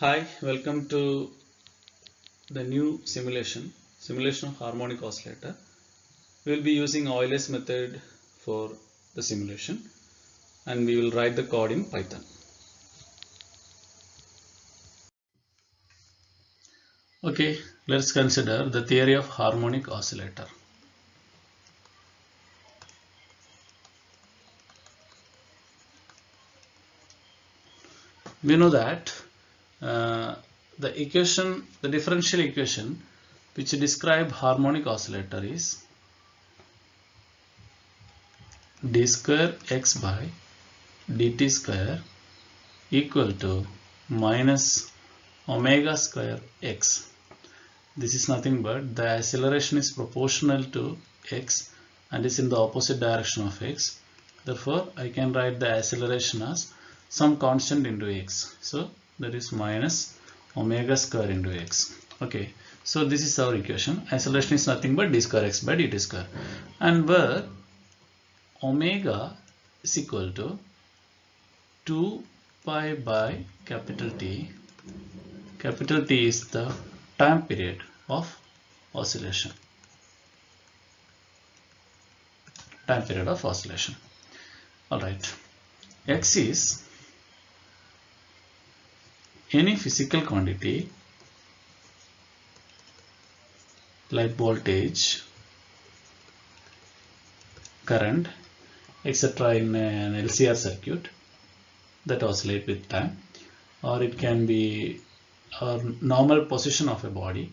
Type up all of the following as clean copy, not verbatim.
Hi, welcome to the new simulation of harmonic oscillator. We will be using Euler's method for the simulation and we will write the code in Python. Okay, let's consider the theory of harmonic oscillator. We know that the differential equation which describe harmonic oscillator is d square x by dt square equal to minus omega square x. This is nothing but the acceleration is proportional to x and is in the opposite direction of x. Therefore, I can write the acceleration as some constant into x. So that is minus omega square into x. Okay. So this is our equation. Acceleration is nothing but d square x by dt square. And where omega is equal to 2 pi by capital T. Capital T is the time period of oscillation. Time period of oscillation. Alright. X is any physical quantity like voltage, current, etc. in an LCR circuit that oscillate with time, or it can be a normal position of a body.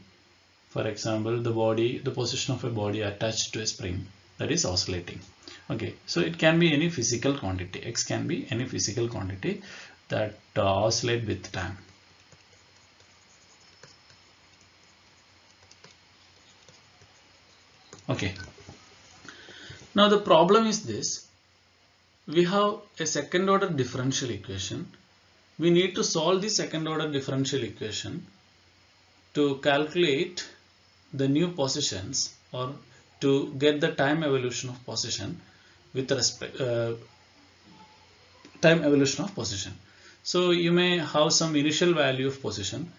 For example, the position of a body attached to a spring that is oscillating. Okay, so it can be any physical quantity. X can be any physical quantity that oscillate with time. Okay. Now the problem is this. We have a second order differential equation. We need to solve the second order differential equation to calculate the new positions or to get the time evolution of position with respect time evolution of position. So you may have some initial value of position,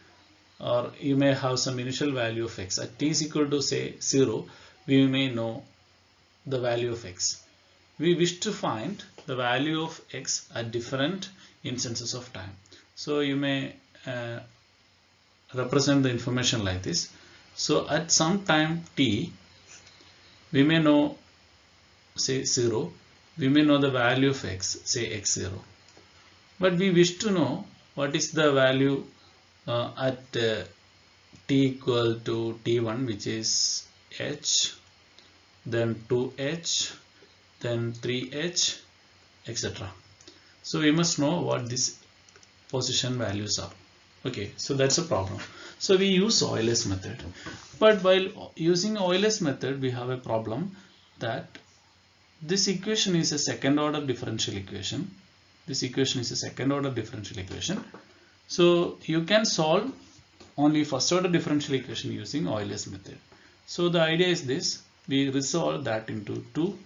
or you may have some initial value of x. At t is equal to say 0, we may know the value of x. We wish to find the value of x at different instances of time. So you may represent the information like this. So at some time t, we may know say 0, we may know the value of x, say x0. But we wish to know what is the value at t equal to t1, which is h, then 2h, then 3h, etc. So we must know what these position values are. Okay, so that's a problem. So we use Euler's method. But while using Euler's method, we have a problem that this equation is a second order differential equation. This equation is a second order differential equation. So you can solve only first order differential equation using Euler's method. So the idea is this: we resolve that into two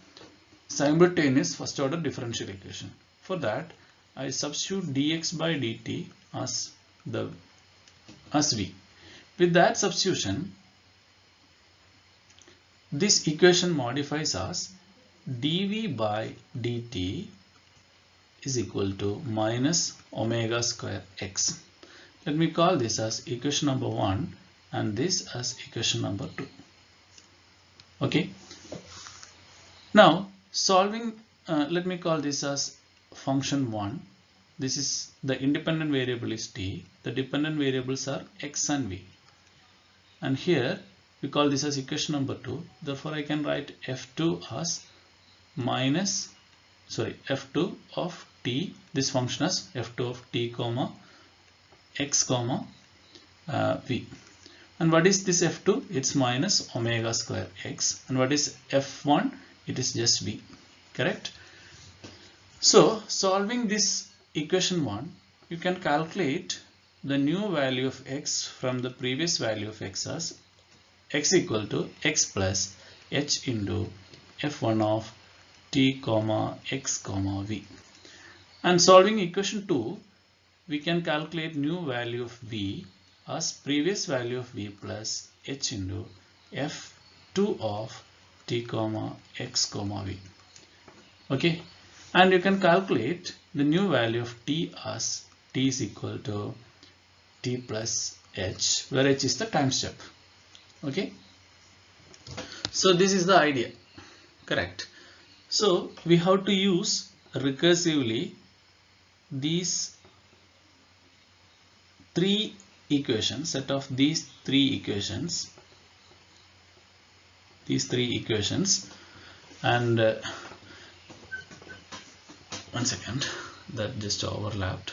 simultaneous first order differential equation. For that, I substitute dx by dt as v. With that substitution, this equation modifies as dv by dt is equal to minus omega square x. Let me call this as equation number 1 and this as equation number 2. Okay. Now solving, let me call this as function 1. This is the independent variable is t. The dependent variables are x and v. And here we call this as equation number 2. Therefore I can write f2 as f2 of t, this function as f2 of t comma x comma v. And what is this f2? It's minus omega square x. And what is f1? It is just v. Correct? So solving this equation 1, you can calculate the new value of x from the previous value of x as x equal to x plus h into f1 of t comma x comma v. And solving equation 2, we can calculate new value of v as previous value of v plus h into f2 of t comma x comma v. Okay, and you can calculate the new value of t as t is equal to t plus h, where h is the time step. Okay, so this is the idea, correct? So we have to use recursively these three equations, set of these three equations, and one second, that just overlapped.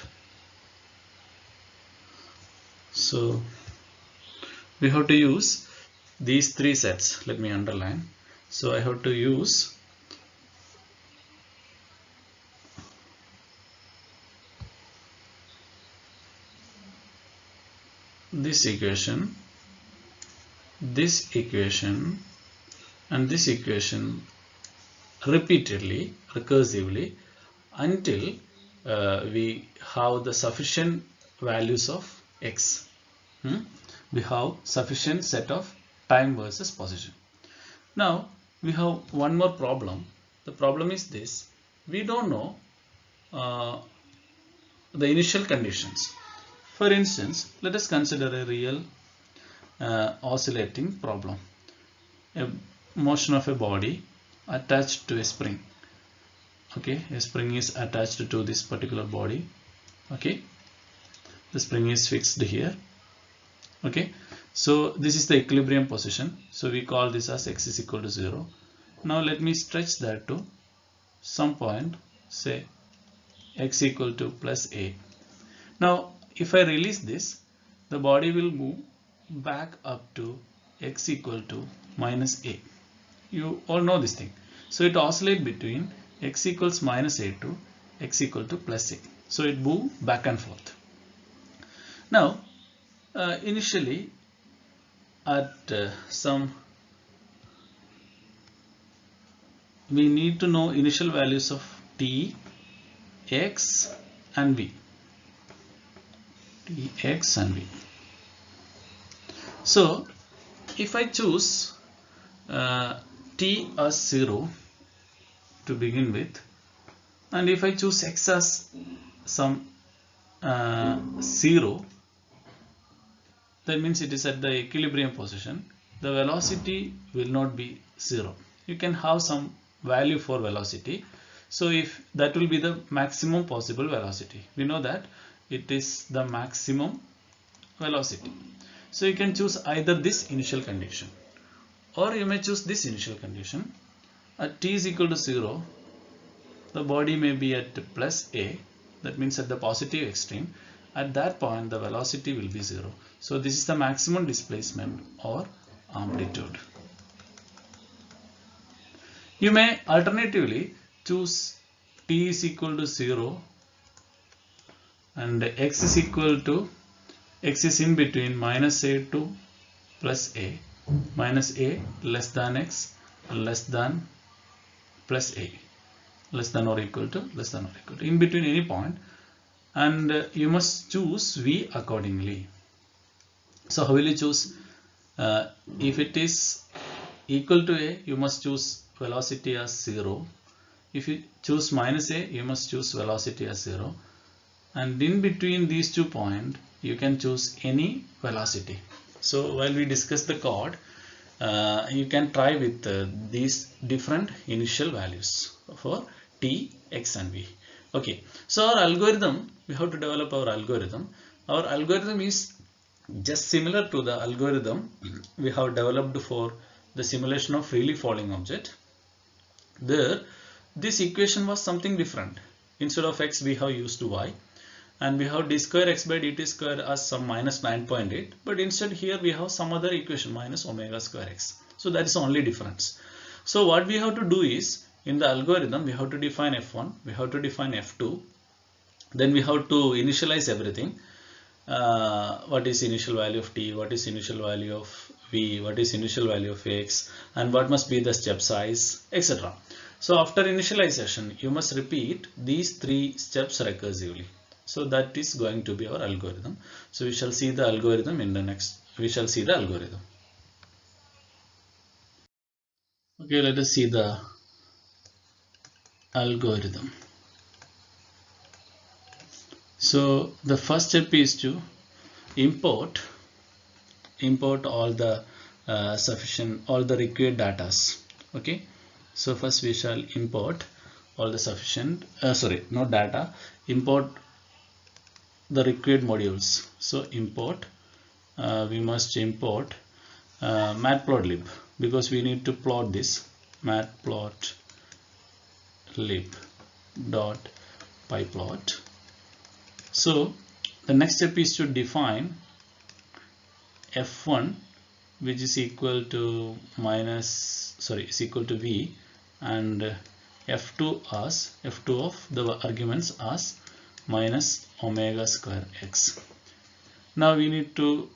So we have to use these three sets. Let me underline. So I have to use this equation, and this equation repeatedly, recursively, until we have the sufficient values of x. We have sufficient set of time versus position. Now we have one more problem. The problem is this: we don't know the initial conditions. For instance, let us consider a real oscillating problem. A motion of a body attached to a spring. Okay, a spring is attached to this particular body. Okay, the spring is fixed here. Okay, so this is the equilibrium position. So we call this as x is equal to 0. Now let me stretch that to some point, say x equal to plus a. Now if I release this, the body will move back up to x equal to minus a. You all know this thing. So it oscillates between x equals minus a to x equal to plus a. So it moves back and forth. Now initially at we need to know initial values of t, x and v. T, x and v. So if I choose t as 0 to begin with, and if I choose x as some 0, that means it is at the equilibrium position, the velocity will not be 0. You can have some value for velocity. So if that will be the maximum possible velocity, we know that it is the maximum velocity. So you can choose either this initial condition, or you may choose this initial condition. At t is equal to 0, the body may be at plus a, that means at the positive extreme. At that point the velocity will be 0. So this is the maximum displacement or amplitude. You may alternatively choose t is equal to 0 and x is equal to, x is in between minus a to plus a, minus a less than x less than plus a, less than or equal to, less than or equal to, in between any point, and you must choose v accordingly. So how will you choose? If it is equal to a, you must choose velocity as 0. If you choose minus a, you must choose velocity as 0. And in between these 2 points, you can choose any velocity. So while we discuss the chord, you can try with these different initial values for t, x and v. Okay, so our algorithm, we have to develop our algorithm. Our algorithm is just similar to the algorithm we have developed for the simulation of freely falling object. There, this equation was something different. Instead of x, we have used y, and we have d square x by dt square as some minus 9.8, but instead here we have some other equation minus omega square x. So that is the only difference. So what we have to do is, in the algorithm we have to define f1, we have to define f2, then we have to initialize everything. What is initial value of t, what is initial value of v, what is initial value of x, and what must be the step size, etc. So after initialization, you must repeat these 3 steps recursively. So that is going to be our algorithm. So we shall see the algorithm in the next. We shall see the algorithm. Okay, let us see the algorithm. So the first step is to import all the all the required datas. Okay, so first we shall import all the sufficient not data, import the required modules. So import, we must import matplotlib, because we need to plot this matplotlib dot pyplot. So the next step is to define f1, which is equal to is equal to v, and f2 of the arguments as minus omega square x. Now we need to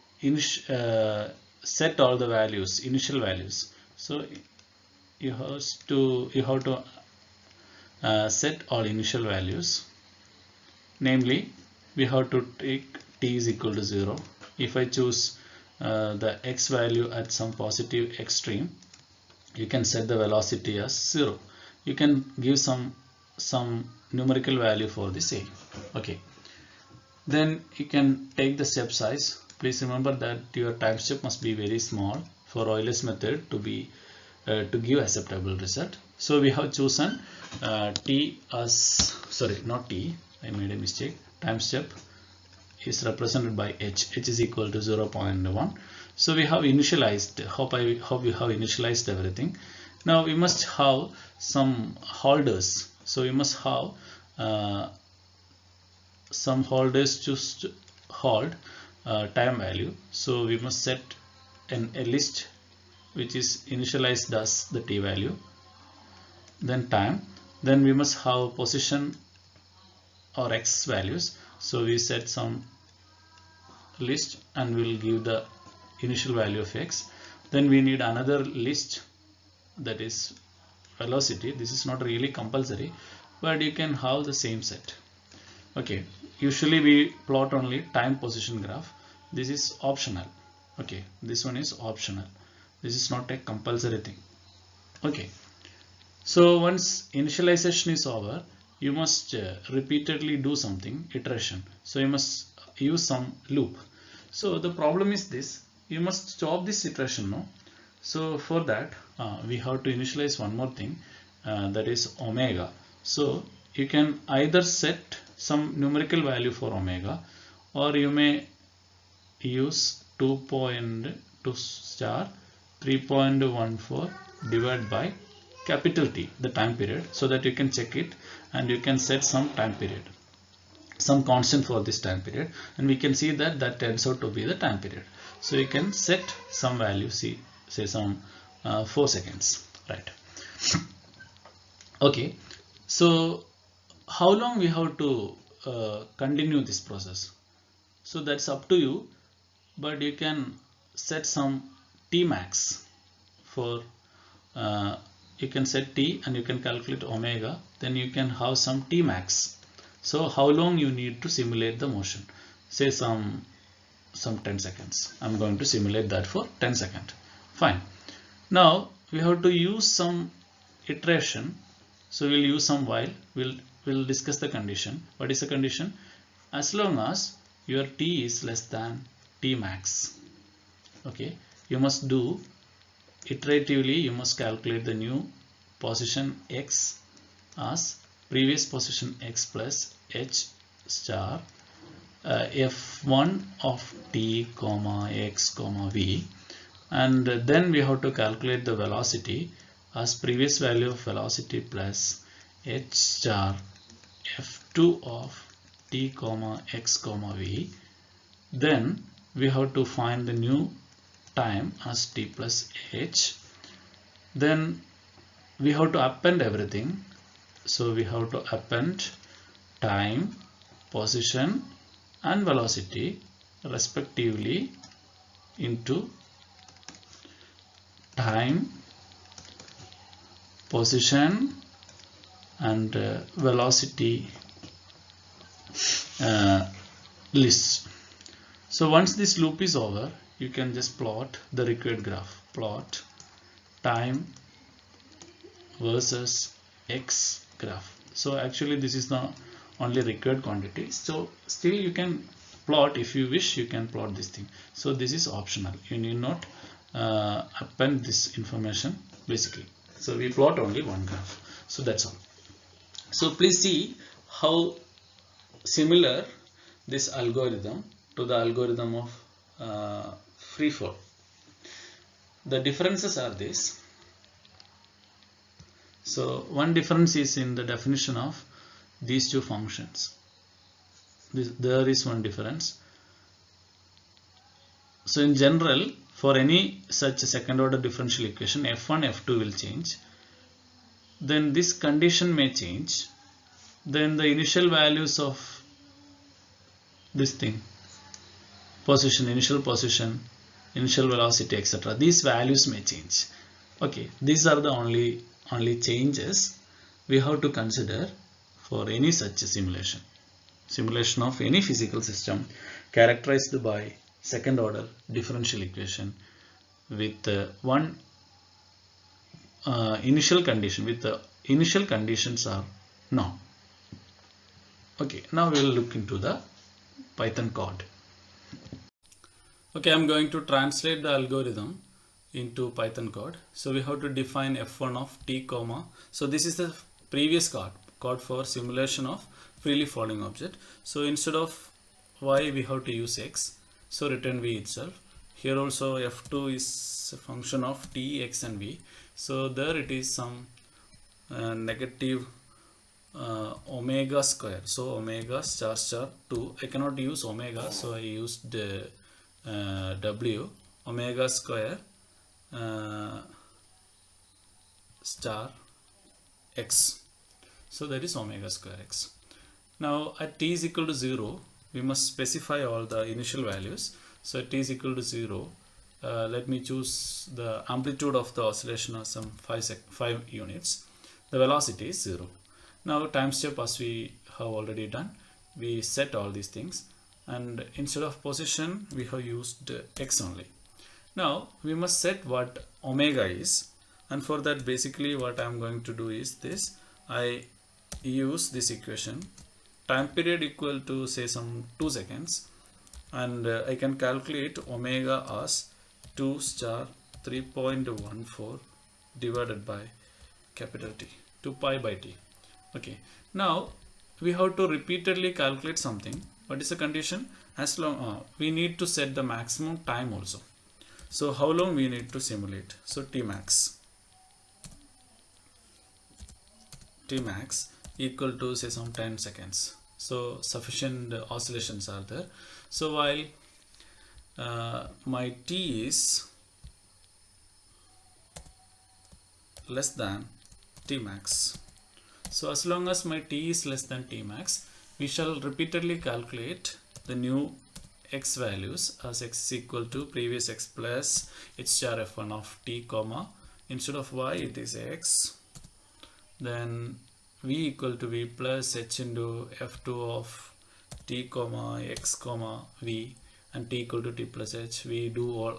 set all the values, initial values. So you have to set all initial values. Namely, we have to take t is equal to 0. If I choose the x value at some positive extreme, you can set the velocity as 0. You can give some numerical value for the same. Okay. Then you can take the step size. Please remember that your time step must be very small for Euler's method to be to give acceptable result. So we have chosen t as not t. I made a mistake. Time step is represented by h. H is equal to 0.1. So we have initialized. Hope we have initialized everything. Now we must have some holders. So we must have some holders to hold time value. So we must set a list which is initialized as the t value, then time, then we must have position or x values. So we set some list and we'll give the initial value of x. Then we need another list, that is velocity. This is not really compulsory, but you can have the same set. Okay, usually we plot only time position graph. This is optional. Okay, this one is optional. This is not a compulsory thing. Okay, so once initialization is over, you must repeatedly do something, iteration. So you must use some loop. So the problem is this: you must stop this iteration now. So for that we have to initialize one more thing, that is omega. So you can either set some numerical value for omega, or you may use 2.2 star 3.14 divided by capital T, the time period, so that you can check it and you can set some time period, some constant for this time period, and we can see that that turns out to be the time period. So you can set some value, say some 4 seconds, right? Okay, so how long we have to continue this process? So that's up to you, but you can set some t max for you can set t and you can calculate omega, then you can have some t max. So how long you need to simulate the motion? Say some 10 seconds. I'm going to simulate that for 10 seconds. Fine. Now we have to use some iteration. So we'll use some while. We'll discuss the condition. What is the condition? As long as your t is less than t max. Okay. You must do iteratively. You must calculate the new position x as previous position x plus h star f1 of t comma x comma v, and then we have to calculate the velocity as previous value of velocity plus h star f2 of t comma x comma v. Then we have to find the new time as t plus h. Then we have to append everything. So we have to append time, position and velocity respectively into time, position and velocity lists. So once this loop is over, you can just plot the required graph. Plot time versus x graph. So actually this is the only required quantity. So still you can plot, if you wish, you can plot this thing. So this is optional. You need not append this information basically. So we plot only one graph. So that's all. So please see how similar this algorithm to the algorithm of free fall. The differences are this. So one difference is in the definition of these two functions. There is one difference. So in general, for any such second order differential equation, f1, f2 will change. Then this condition may change. Then the initial values of this thing, position, initial velocity, etc. These values may change. Okay, these are the only changes we have to consider for any such simulation. Simulation of any physical system characterized by second order differential equation with one initial condition, with the initial conditions are known. Okay, now we will look into the Python code. Okay, I'm going to translate the algorithm into Python code. So we have to define f1 of t comma. So this is the previous code for simulation of freely falling object. So instead of y we have to use x. So return v itself. Here also f2 is a function of t, x and v. So there it is some negative omega square. So omega star 2. I cannot use omega, so I used w. Omega square star x. So that is omega square x. Now at t is equal to 0, we must specify all the initial values. So at t is equal to 0, let me choose the amplitude of the oscillation as some 5 units. The velocity is 0. Now time step, as we have already done, we set all these things, and instead of position we have used x only. Now we must set what omega is, and for that basically what I am going to do is this. I use this equation, time period equal to say some 2 seconds, and I can calculate omega as 2 star 3.14 divided by capital T, 2 pi by t. Okay, now we have to repeatedly calculate something. What is the condition? As long we need to set the maximum time also. So how long we need to simulate? So t max equal to say some 10 seconds. So sufficient oscillations are there. So while my t is less than t max, so as long as my t is less than t max, we shall repeatedly calculate the new x values as x is equal to previous x plus h star f1 of t comma, instead of y it is x, then v equal to v plus h into f2 of t comma x comma v, and t equal to t plus h. We do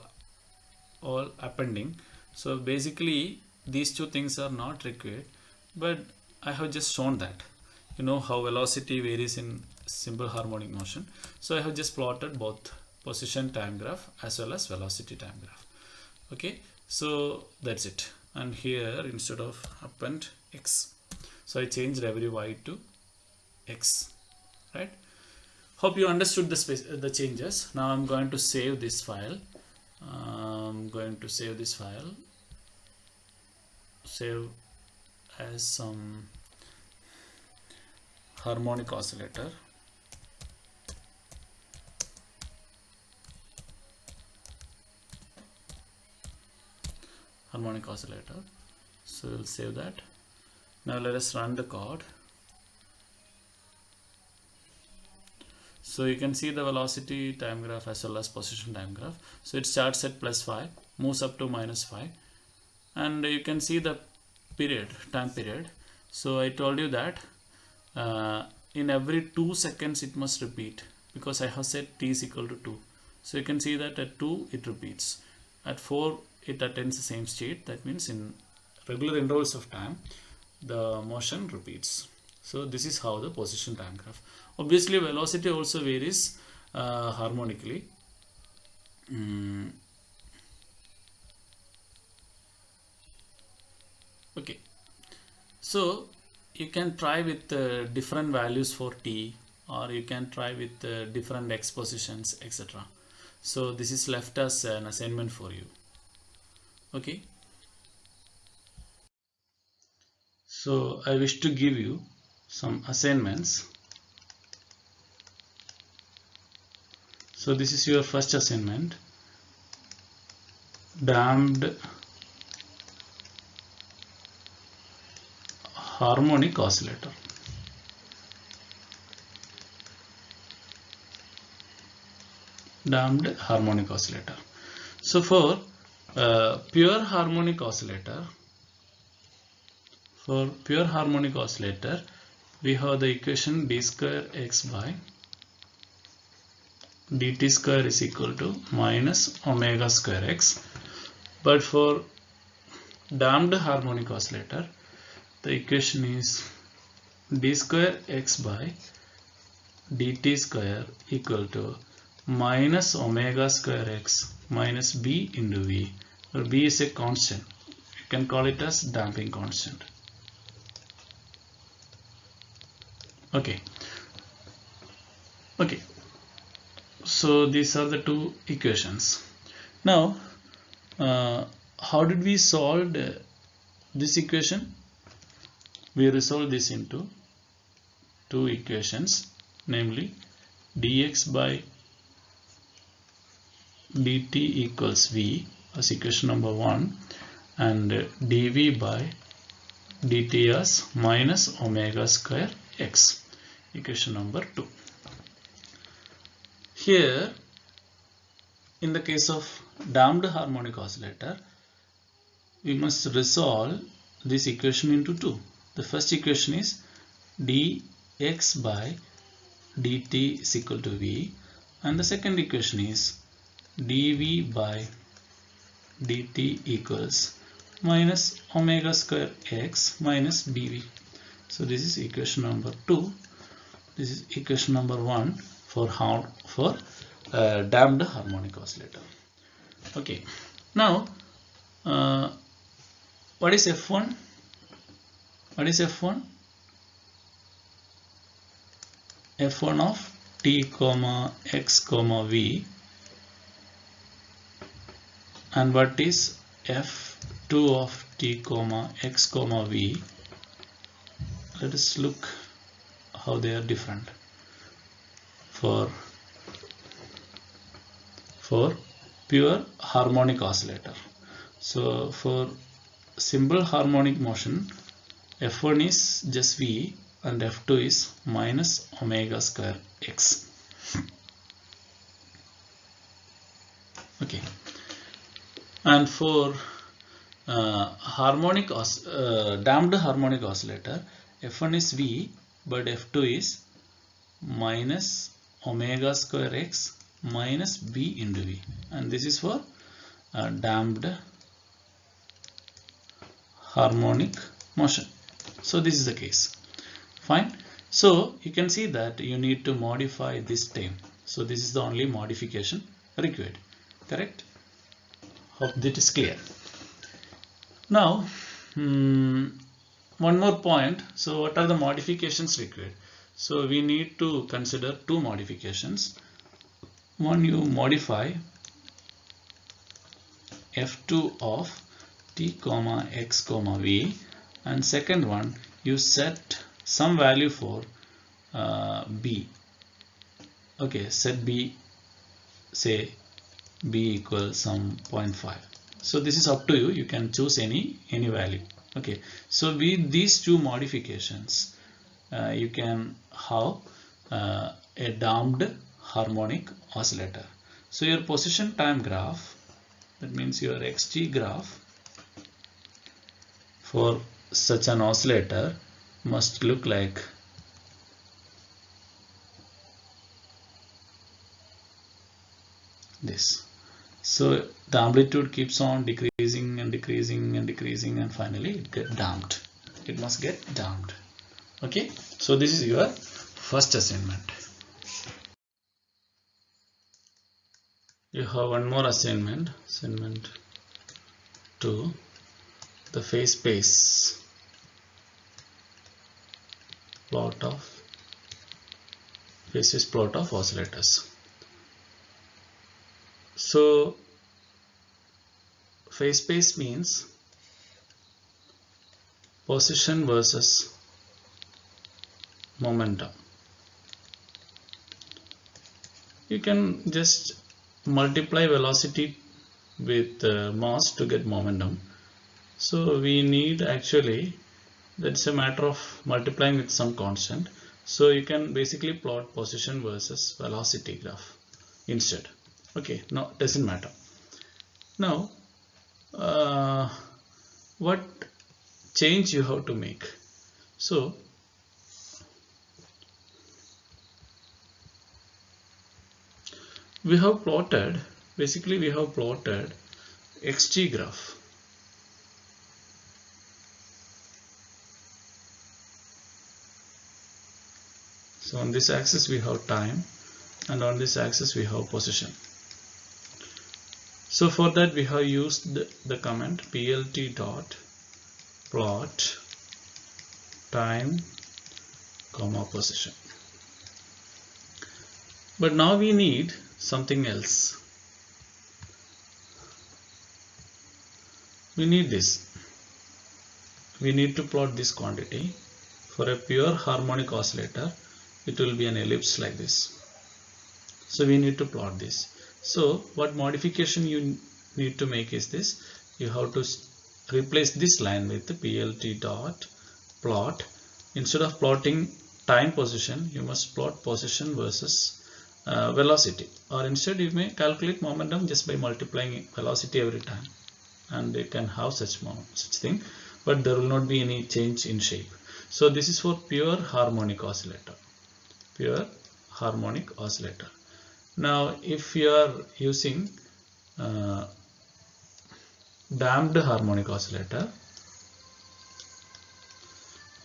all appending. So basically these two things are not required, but I have just shown that. You know how velocity varies in simple harmonic motion. So I have just plotted both position time graph as well as velocity time graph. Okay, so that's it. And here instead of append x, so I changed every y to x, right? Hope you understood the changes. Now I'm going to save this file. Save as some harmonic oscillator. So we'll save that. Now let us run the code. So you can see the velocity time graph as well as position time graph. So it starts at +5, moves up to -5, and you can see the time period. So I told you that in every 2 seconds it must repeat, because I have set t is equal to 2. So you can see that at 2 it repeats, at 4 it attains the same state. That means in regular intervals of time the motion repeats. So this is how the position time graph. Obviously velocity also varies harmonically. Okay, so you can try with different values for t, or you can try with different x positions, etc. So this is left as an assignment for you. Okay, so I wish to give you some assignments. So this is your first assignment, damped harmonic oscillator. Damped harmonic oscillator. So for pure harmonic oscillator, we have the equation d square x by dt square is equal to minus omega square x. But for damped harmonic oscillator, the equation is d square x by dt square equal to minus omega square x minus b into v, where b is a constant. You can call it as damping constant. Okay. So these are the two equations. Now how did we solve this equation? We resolve this into two equations, namely dx by dt equals v as equation number 1, and dv by dt as minus omega square x, equation number 2. Here in the case of damped harmonic oscillator, we must resolve this equation into two. The first equation is dx by dt is equal to v, and the second equation is dv by dt equals minus omega square x minus bv. So this is equation number 2. This is equation number 1 for damped harmonic oscillator. Okay, now what is F1? What is F1? F1 of t comma x comma v. And what is F2 of t comma x comma v? Let us look how they are different for pure harmonic oscillator. So for simple harmonic motion, F1 is just v and F2 is minus omega square x. Okay, and for damped harmonic oscillator, F1 is v but F2 is minus omega square x minus b into v, and this is for damped harmonic motion. So this is the case. Fine. So you can see that you need to modify this term. So this is the only modification required. Correct? Hope that is clear. Now one more point. So what are the modifications required? So we need to consider two modifications. One, you modify F2 of t comma x comma v, and second one, you set some value for b. Okay, set b, say b equals some 0.5. So this is up to you. You can choose any value. Okay, so with these two modifications, you can have a damped harmonic oscillator. So your position time graph, that means your xt graph for such an oscillator must look like this. So the amplitude keeps on decreasing and decreasing and decreasing, and finally it gets damped. It must get damped. Okay, so this is your first assignment. You have one more assignment, assignment 2, the phase space plot of oscillators. So phase space means position versus momentum. You can just multiply velocity with mass to get momentum. So we need, actually, that's a matter of multiplying with some constant. So you can basically plot position versus velocity graph instead. Okay, no, doesn't matter. Now what change you have to make? So we have plotted, basically we have plotted xt graph. So on this axis we have time, and on this axis we have position. So for that we have used the command plt dot plot time comma position. But now we need something else. We need this. We need to plot this quantity. For a pure harmonic oscillator, it will be an ellipse like this. So we need to plot this. So what modification you need to make is this. You have to replace this line with the plt dot plot. Instead of plotting time position, you must plot position versus velocity, or instead you may calculate momentum just by multiplying velocity every time, and you can have such thing, but there will not be any change in shape. So this is for pure harmonic oscillator. Now if you are using damped harmonic oscillator,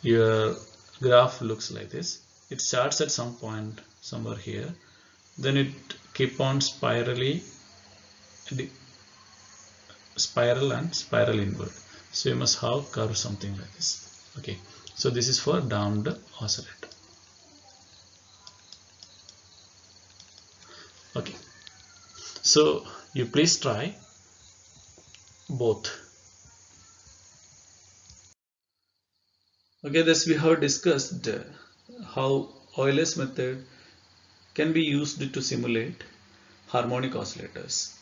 your graph looks like this. It starts at some point somewhere here, then it keep on spiral and spiral inward. So you must have curve something like this. Okay, so this is for damped oscillator. Okay, so you please try both. Okay, thus we have discussed how Euler's method can be used to simulate harmonic oscillators.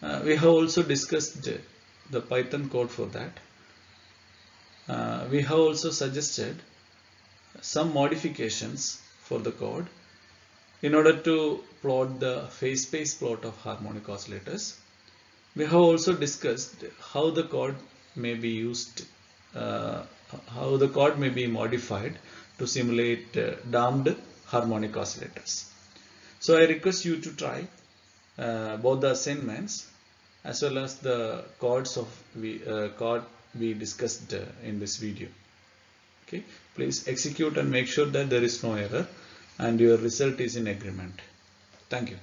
We have also discussed the Python code for that. We have also suggested some modifications for the code in order to plot the phase space plot of harmonic oscillators. We have also discussed how the code may be used, how the code may be modified to simulate damped harmonic oscillators. So I request you to try both the assignments as well as the codes we discussed in this video. Okay, please execute and make sure that there is no error and your result is in agreement. Thank you.